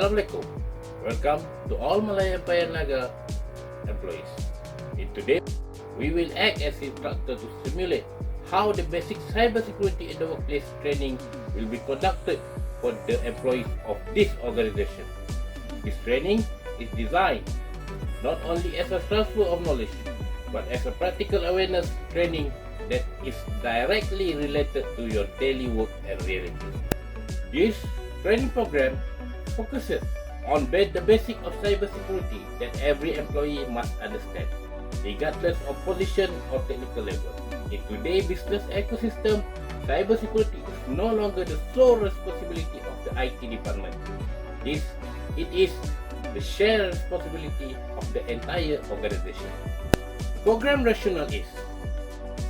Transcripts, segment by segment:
Assalamualaikum. Welcome to all Malaya Empayar Naga employees. In today, we will act as instructor to simulate how the basic cybersecurity in the workplace training will be conducted for the employees of this organization. This training is designed not only as a transfer of knowledge, but as a practical awareness training that is directly related to your daily work and reality. This training program focuses on the basic of cybersecurity that every employee must understand, regardless of position or technical level. In today's business ecosystem, cybersecurity is no longer the sole responsibility of the IT department. It is the shared responsibility of the entire organization. Program rationale is: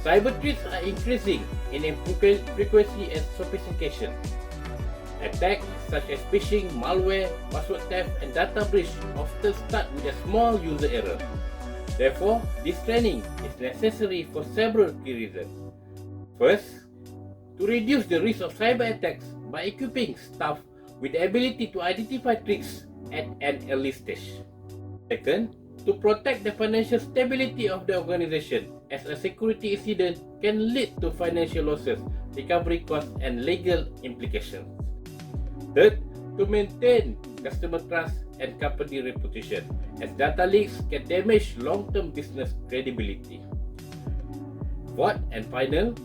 cyber threats are increasing in frequency and sophistication. Attacks such as phishing, malware, password theft, and data breach often start with a small user error. Therefore, this training is necessary for several key reasons. First, to reduce the risk of cyber attacks by equipping staff with the ability to identify threats at an early stage. Second, to protect the financial stability of the organization, as a security incident can lead to financial losses, recovery costs, and legal implications. Third, to maintain customer trust and company reputation, as data leaks can damage long-term business credibility. Fourth and final,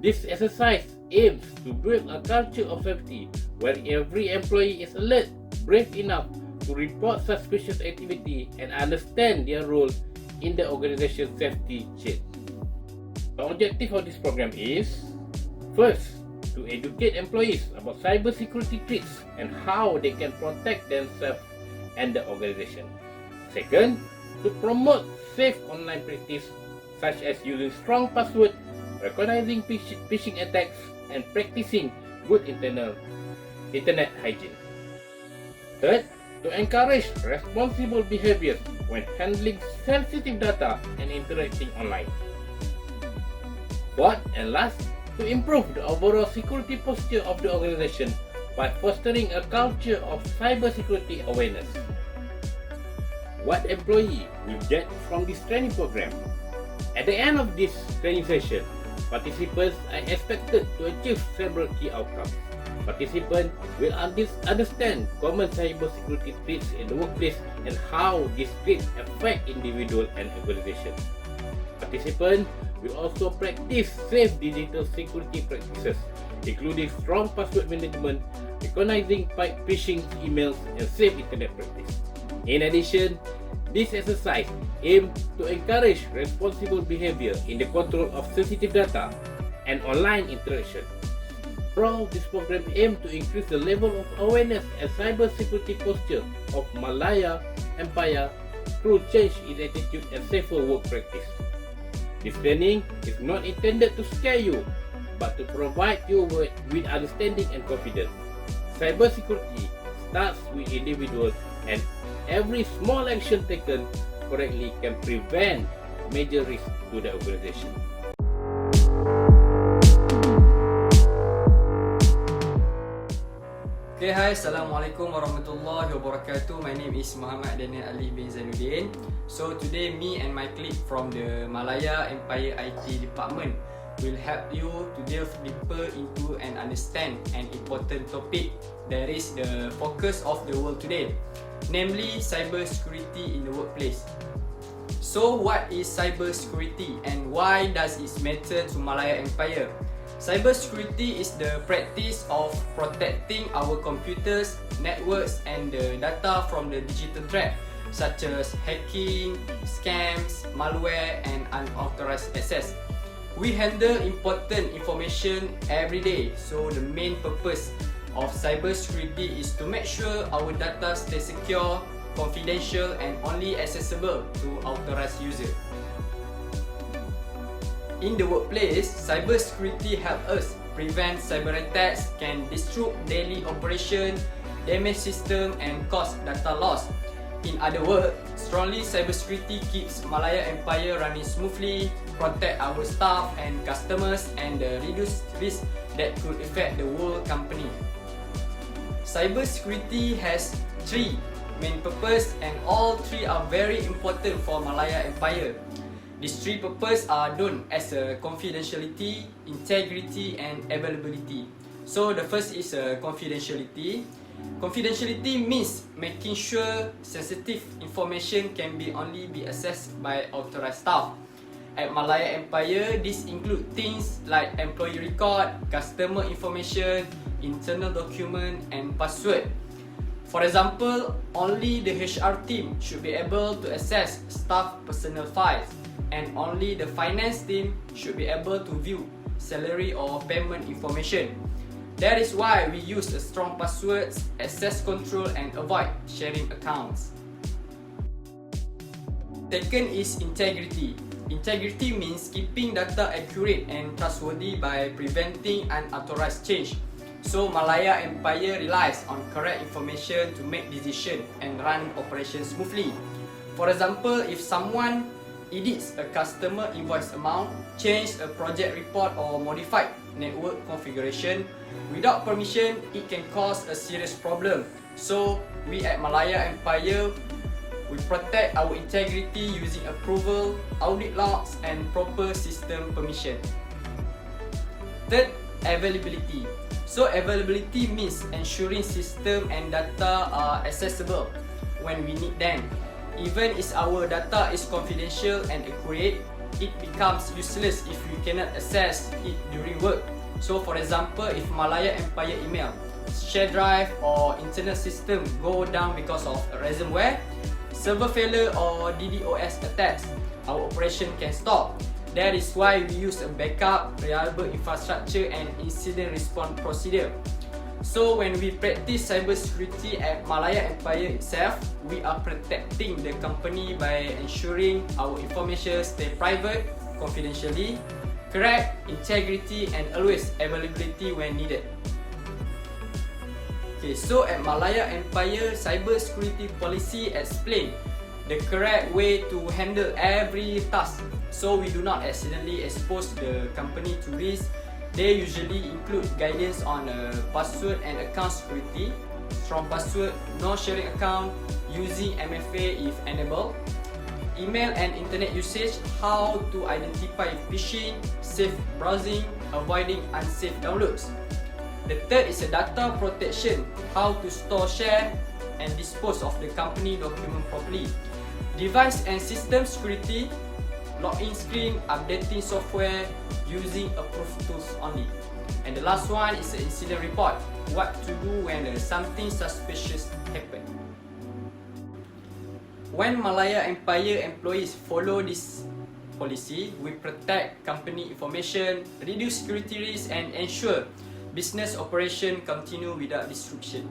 this exercise aims to build a culture of safety where every employee is alert, brave enough to report suspicious activity, and understand their role in the organization's safety chain. The objective of this program is: first, to educate employees about cybersecurity threats and how they can protect themselves and the organization. Second, to promote safe online practice such as using strong passwords, recognizing phishing attacks, and practicing good internet hygiene. Third, to encourage responsible behaviors when handling sensitive data and interacting online. Fourth and last, to improve the overall security posture of the organization by fostering a culture of cybersecurity awareness. What employee will get from this training program? At the end of this training session, participants are expected to achieve several key outcomes. Participants will understand common cybersecurity threats in the workplace and how these threats affect individuals and organizations. Participants will also practice safe digital security practices, including strong password management, recognizing phishing emails, and safe internet practice. In addition, this exercise aims to encourage responsible behavior in the control of sensitive data and online interaction. Overall, this program aims to increase the level of awareness and cybersecurity posture of Malaya Empayar through change in attitude and safer work practice. This training is not intended to scare you, but to provide you with understanding and confidence. Cybersecurity starts with individuals, and every small action taken correctly can prevent major risks to the organization. Okay, hi, Assalamualaikum warahmatullahi wabarakatuh. My name is Mohammed Daniel Ali bin Zainuddin. So today, me and my colleague from the Malaya Empayar IT department will help you to delve deeper into and understand an important topic that is the focus of the world today, namely cybersecurity in the workplace. So what is cybersecurity and why does it matter to Malaya Empayar? Cybersecurity is the practice of protecting our computers, networks, and the data from the digital threat such as hacking, scams, malware, and unauthorized access. We handle important information every day, so the main purpose of cybersecurity is to make sure our data stay secure, confidential, and only accessible to authorized users. In the workplace, cybersecurity helps us prevent cyber attacks, can disrupt daily operation, damage system, and cause data loss. In other words, strongly cybersecurity keeps Malaya Empayar running smoothly, protect our staff and customers, and reduce risk that could affect the whole company. Cybersecurity has three main purposes, and all three are very important for Malaya Empire. These three purposes are known as confidentiality, integrity, and availability. So the first is confidentiality. Confidentiality means making sure sensitive information can only be accessed by authorized staff. At Malaya Empire, this includes things like employee record, customer information, internal document, and password. For example, only the HR team should be able to access staff personal files, and only the finance team should be able to view salary or payment information. That is why we use a strong passwords, access control, and avoid sharing accounts. Second is integrity. Integrity means keeping data accurate and trustworthy by preventing unauthorized change. So Malaya Empire relies on correct information to make decisions and run operations smoothly. For example, if someone edits a customer invoice amount, change a project report, or modify network configuration without permission, it can cause a serious problem. So we at Malaya Empire, we protect our integrity using approval, audit logs, and proper system permission. Third, availability. So availability means ensuring system and data are accessible when we need them. Even if our data is confidential and accurate, it becomes useless if we cannot access it during work. So for example, if Malaya Empire email, share drive, or internal system go down because of ransomware, server failure, or DDoS attacks, our operation can stop. That is why we use a backup, reliable infrastructure, and incident response procedure. So when we practice cybersecurity at Malaya Empire itself, we are protecting the company by ensuring our information stay private, confidentially, correct, integrity, and always availability when needed. Okay, so at Malaya Empire, cybersecurity policy explain the correct way to handle every task, so we do not accidentally expose the company to risk. They usually include guidance on password and account security, strong password, no sharing account, using MFA if enabled, email and internet usage, how to identify phishing, safe browsing, avoiding unsafe downloads. The third is a data protection, how to store, share, and dispose of the company document properly. Device and system security, login screen, updating software, using approved tools only. And the last one is the incident report, what to do when something suspicious happen. When Malaya Empire employees follow this policy, we protect company information, reduce security risk, and ensure business operation continue without disruption.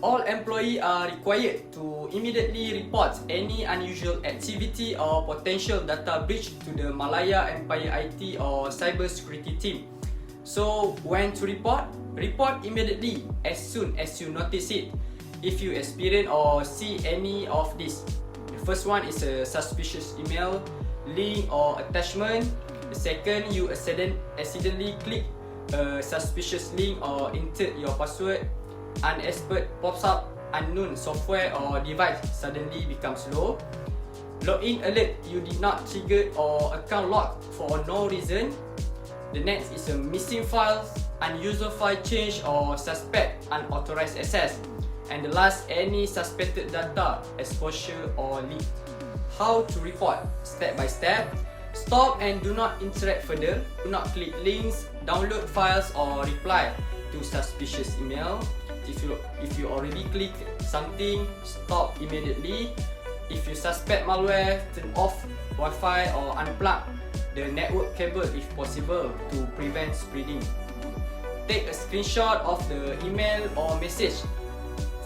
All employees are required to immediately report any unusual activity or potential data breach to the Malaya Empire IT or cybersecurity team. So when to report? Report immediately as soon as you notice it. If you experience or see any of this, the first one is a suspicious email, link, or attachment. The second, you accidentally click a suspicious link or enter your password, unexpected pops up, unknown software or device suddenly becomes low. Login alert, you did not trigger or account lock for no reason. The next is a missing files, unusual file change, or suspect unauthorized access. And the last, any suspected data exposure or leak. How to report? Step by step. Stop and do not interact further. Do not click links, download files, or reply to suspicious email. If you already click something, stop immediately. If you suspect malware, turn off Wi-Fi or unplug the network cable if possible to prevent spreading. Take a screenshot of the email or message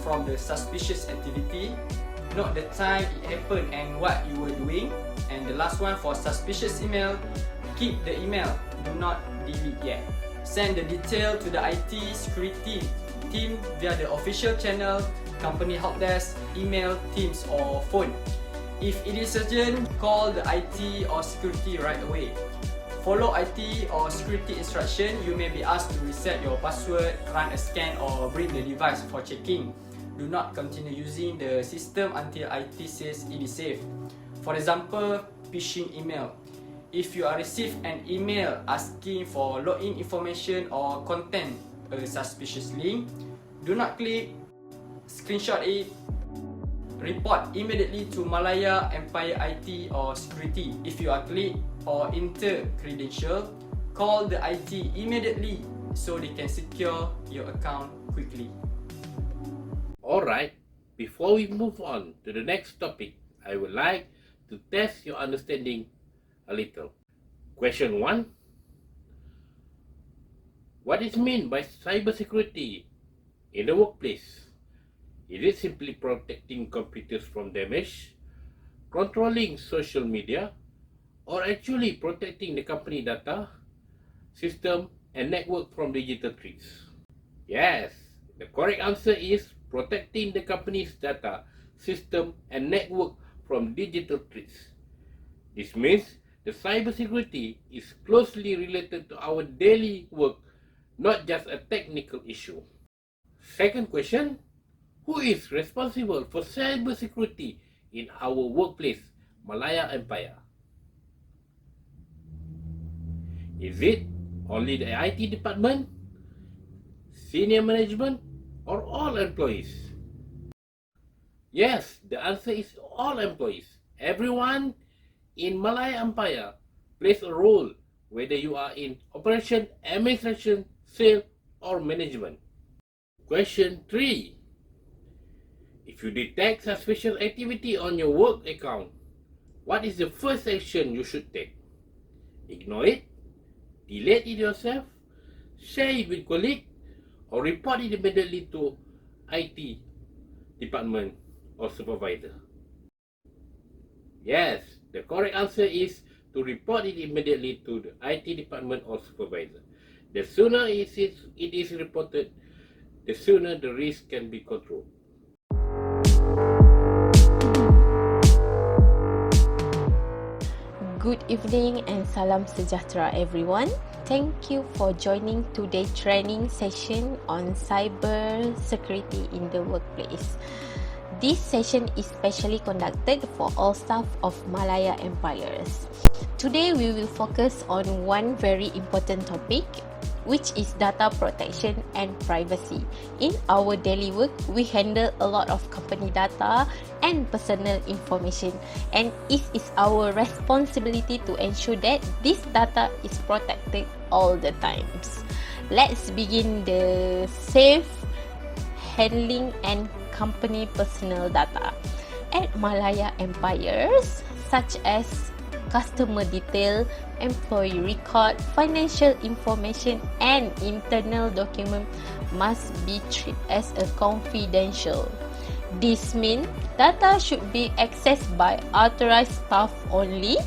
from the suspicious activity. Note the time it happened and what you were doing. And the last one, for suspicious email, keep the email, do not delete yet. Send the detail to the IT security team via the official channel, company help desk, email, Teams, or phone. If it is urgent, call the IT or security right away. follow IT or security instruction, you may be asked to reset your password, run a scan or bring the device for checking. Do not continue using the system until IT says it is safe. For example, phishing email. If you are received an email asking for login information or content a suspicious link, do not click, screenshot it, report immediately to Malaya, Empire IT or Security. If you are click or enter credential, call the IT immediately so they can secure your account quickly. Alright, before we move on to the next topic, I would like to test your understanding a little. Question 1. What is meant by cybersecurity in the workplace? Is it simply protecting computers from damage, controlling social media, or actually protecting the company data, system, and network from digital threats? Yes, the correct answer is protecting the company's data, system, and network from digital threats. This means the cybersecurity is closely related to our daily work, not just a technical issue. Second question, who is responsible for cybersecurity in our workplace, Malaya Empire? Is it only the IT department, senior management, or all employees? Yes, the answer is all employees. Everyone in Malaya Empire plays a role, whether you are in operation, administration, sales, or management. Question 3. If you detect suspicious activity on your work account, what is the first action you should take? Ignore it, delete it yourself, share it with colleagues, or report it immediately to IT department or supervisor? Yes, the correct answer is to report it immediately to the IT department or supervisor. The sooner it is reported, the sooner the risk can be controlled. Good evening and salam sejahtera everyone. Thank you for joining today's training session on cyber security in the workplace. This session is specially conducted for all staff of Malaya Empires. Today we will focus on one very important topic, which is data protection and privacy. In our daily work, we handle a lot of company data and personal information, and it is our responsibility to ensure that this data is protected all the times. Let's begin the safe handling and company personal data. At Malaya Empires, such as customer detail, employee record, financial information, and internal document must be treated as a confidential. This means data should be accessed by authorized staff only.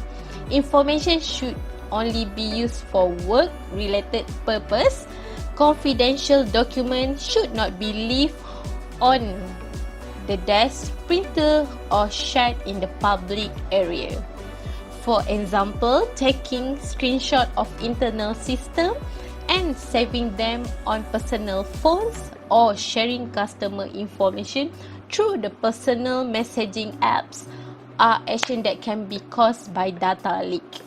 Information should only be used for work-related purpose. Confidential documents should not be left on the desk, printer, or shared in the public area. For example, taking screenshot of internal system and saving them on personal phones, or sharing customer information through the personal messaging apps are actions that can be caused by data leak.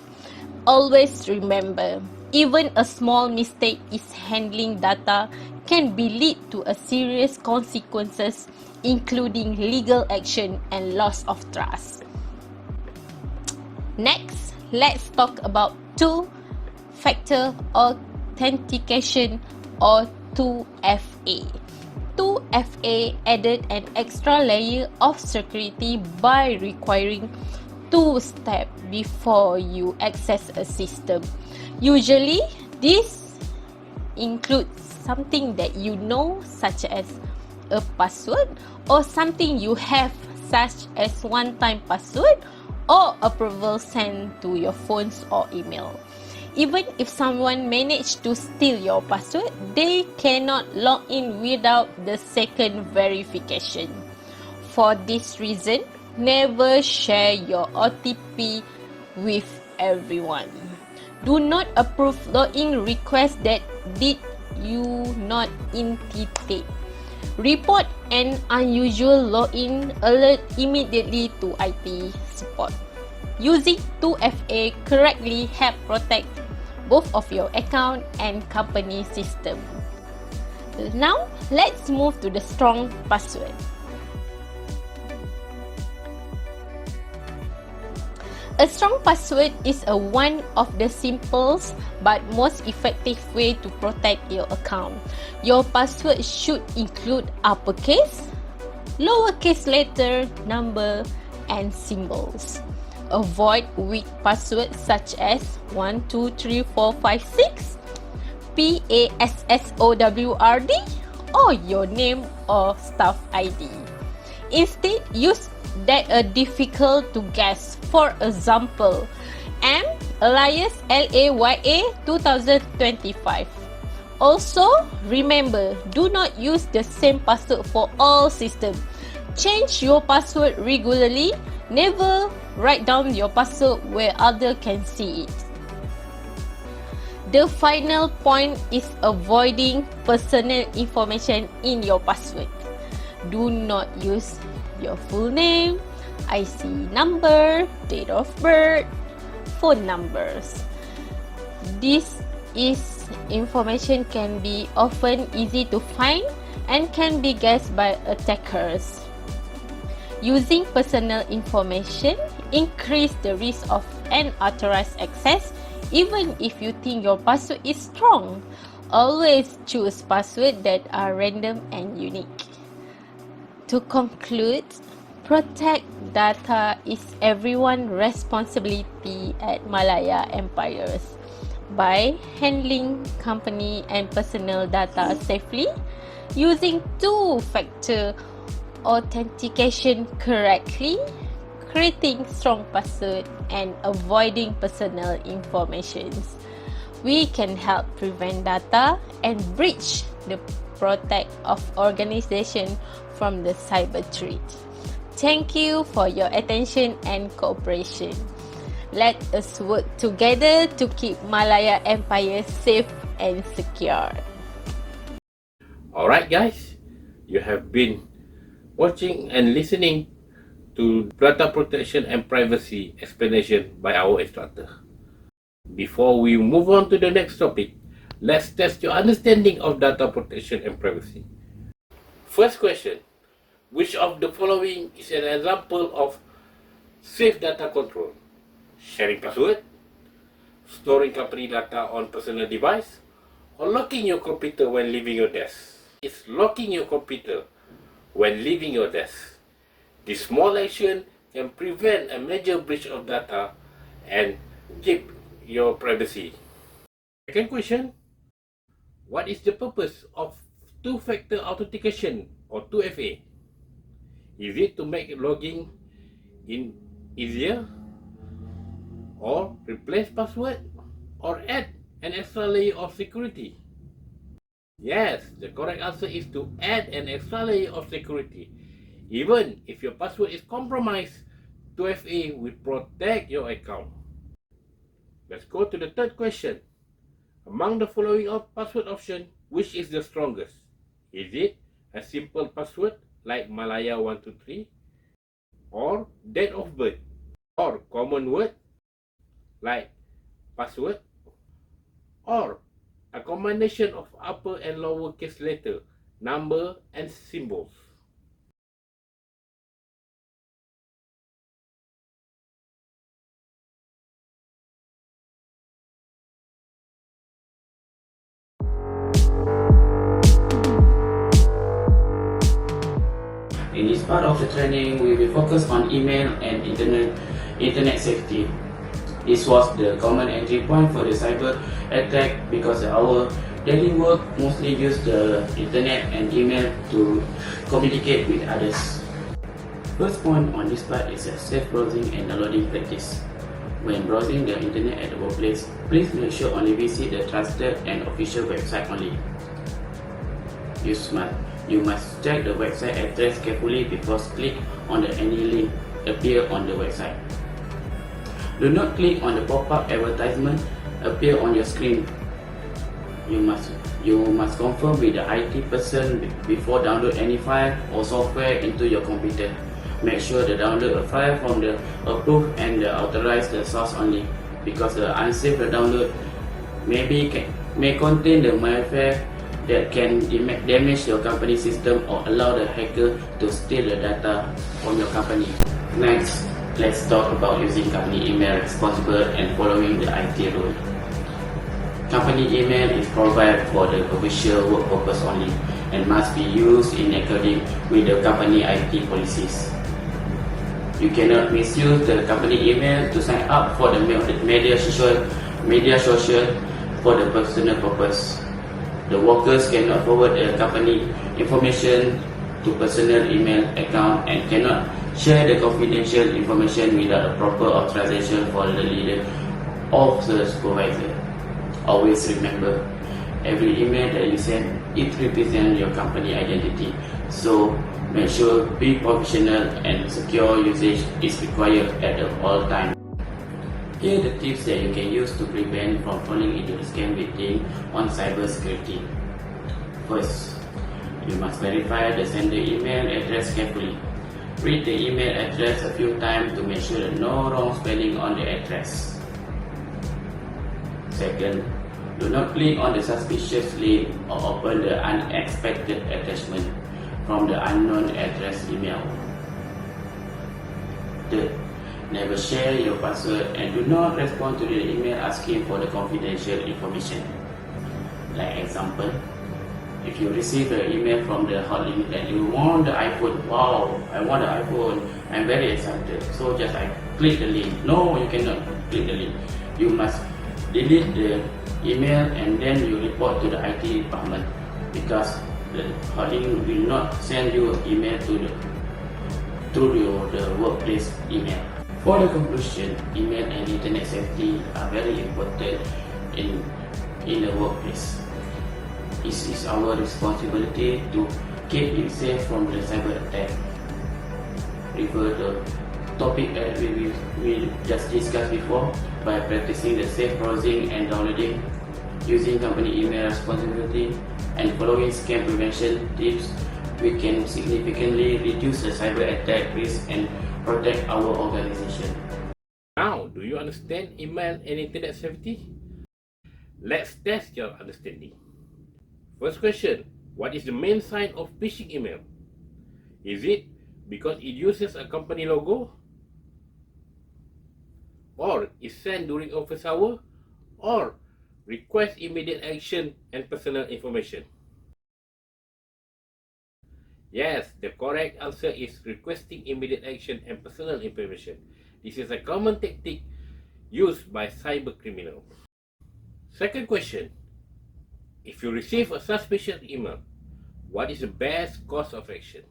Always remember, even a small mistake is handling data can be lead to a serious consequences, including legal action and loss of trust. Next, let's talk about two-factor authentication or 2FA. 2FA added an extra layer of security by requiring two steps before you access a system. Usually, this includes something that you know, such as a password, or something you have, such as one-time password, or approval sent to your phones or email. Even if someone managed to steal your password, they cannot log in without the second verification. For this reason, never share your OTP with everyone. Do not approve login requests that did you not intended. Report an unusual login alert immediately to IT support. Using 2FA correctly help protect both of your account and company system. Now, let's move to the strong password. A strong password is one of the simplest but most effective way to protect your account. Your password should include uppercase, lowercase letter, number, and symbols. Avoid weak passwords such as 123456, PASSOWRD, or your name or staff ID. Instead, use that are difficult to guess. For example, ILYAS 2025. Also, remember, do not use the same password for all systems. Change your password regularly. Never write down your password where others can see it. The final point is avoiding personal information in your password. Do not use your full name, IC number, date of birth, phone numbers. This information can be often easy to find and can be guessed by attackers. Using personal information increase the risk of unauthorized access even if you think your password is strong. Always choose passwords that are random and unique. To conclude, protect data is everyone's responsibility at Malaya Empayars. By handling company and personal data safely, using two-factor authentication correctly, creating strong password, and avoiding personal information, we can help prevent data and breach the protect of organization from the cyber threat. Thank you for your attention and cooperation. Let us work together to keep Malaya Empire safe and secure. Alright guys, you have been watching and listening to data protection and privacy explanation by our instructor. Before we move on to the next topic, let's test your understanding of data protection and privacy. First question, which of the following is an example of safe data control? Sharing password, storing company data on personal device, or locking your computer when leaving your desk? It's locking your computer when leaving your desk. This small action can prevent a major breach of data and keep your privacy. Second question, what is the purpose of two-factor authentication or 2FA? Is it to make logging in easier, or replace password, or add an extra layer of security? Yes, the correct answer is to add an extra layer of security. Even if your password is compromised, 2FA will protect your account. Let's go to the third question. Among the following password option, which is the strongest? Is it a simple password like Malaya 123, or date of birth, or common word like password, or a combination of upper and lower case letter, number, and symbols? In this part of the training, we will focus on email and internet safety. This was the common entry point for the cyber attack because our daily work mostly use the internet and email to communicate with others. First point on this part is a safe browsing and downloading practice. When browsing the internet at the workplace, please make sure only visit the trusted and official website only. You must check the website address carefully before click on any link appear on the website. Do not click on the pop-up advertisement appear on your screen. You must confirm with the IT person before download any file or software into your computer. Make sure to download a file from the approved and the authorized source only, because the unsafe download may contain the malware that can damage your company system or allow the hacker to steal the data from your company. Next, let's talk about using company email responsible and following the IT rule. Company email is provided for the official work purpose only and must be used in accordance with the company IT policies. You cannot misuse the company email to sign up for the media social for the personal purpose. The workers cannot forward the company information to personal email account and cannot share the confidential information without a proper authorization for the leader of the supervisor. Always remember, every email that you send, it represents your company identity. So make sure be professional and secure usage is required at all times. Here are the tips that you can use to prevent from falling into the scam victim on cybersecurity. First, you must verify the sender email address carefully. Read the email address a few times to make sure that no wrong spelling on the address. Second, do not click on the suspicious link or open the unexpected attachment from the unknown address email. Third, never share your password and do not respond to the email asking for the confidential information. Like example, if you receive an email from the hotline that you want the iPhone, wow, I want the iPhone, I'm very excited, so just I click the link. No, you cannot click the link. You must delete the email and then you report to the IT department, because the hotline will not send you an email through the workplace email. For the conclusion, email and internet safety are very important in the workplace. It is our responsibility to keep it safe from the cyber attack. Refer the topic that we just discussed before. By practicing the safe browsing and downloading, using company email responsibility, and following scam prevention tips, we can significantly reduce the cyber attack risk and protect our organization. Now, do you understand email and internet safety? Let's test your understanding. First question, what is the main sign of phishing email? Is it because it uses a company logo? Or is sent during office hour? Or request immediate action and personal information? Yes, the correct answer is requesting immediate action and personal information. This is a common tactic used by cyber criminals. Second question, if you receive a suspicious email, what is the best course of action?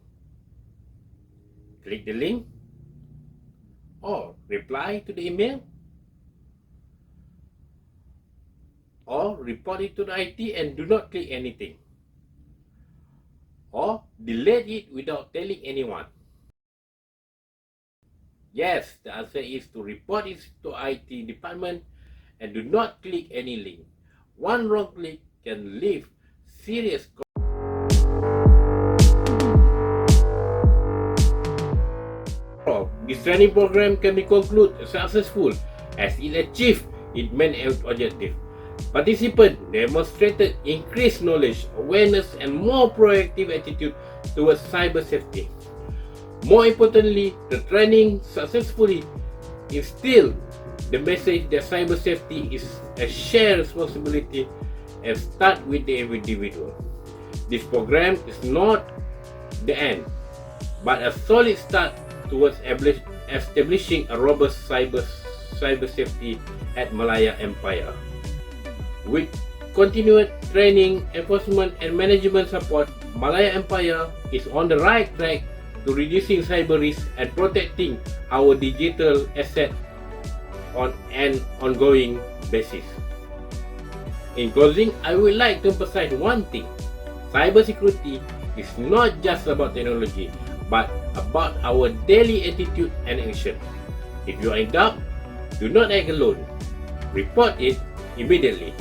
Click the link or reply to the email, or report it to the IT and do not click anything, or delete it without telling anyone. Yes, the answer is to report it to IT department and do not click any link. One wrong click can leave serious consequences. This training program can be concluded successful as it achieved its main objective. Participants demonstrated increased knowledge, awareness, and more proactive attitude towards cyber safety. More importantly, the training successfully instilled the message that cyber safety is a shared responsibility and starts with the individual. This program is not the end, but a solid start towards establishing a robust cyber safety at Malaya Empire. With continued training, enforcement, and management support, Malaya Empire is on the right track to reducing cyber risk and protecting our digital assets on an ongoing basis. In closing, I would like to emphasize one thing. Cybersecurity is not just about technology, but about our daily attitude and action. If you are in doubt, do not act alone. Report it immediately.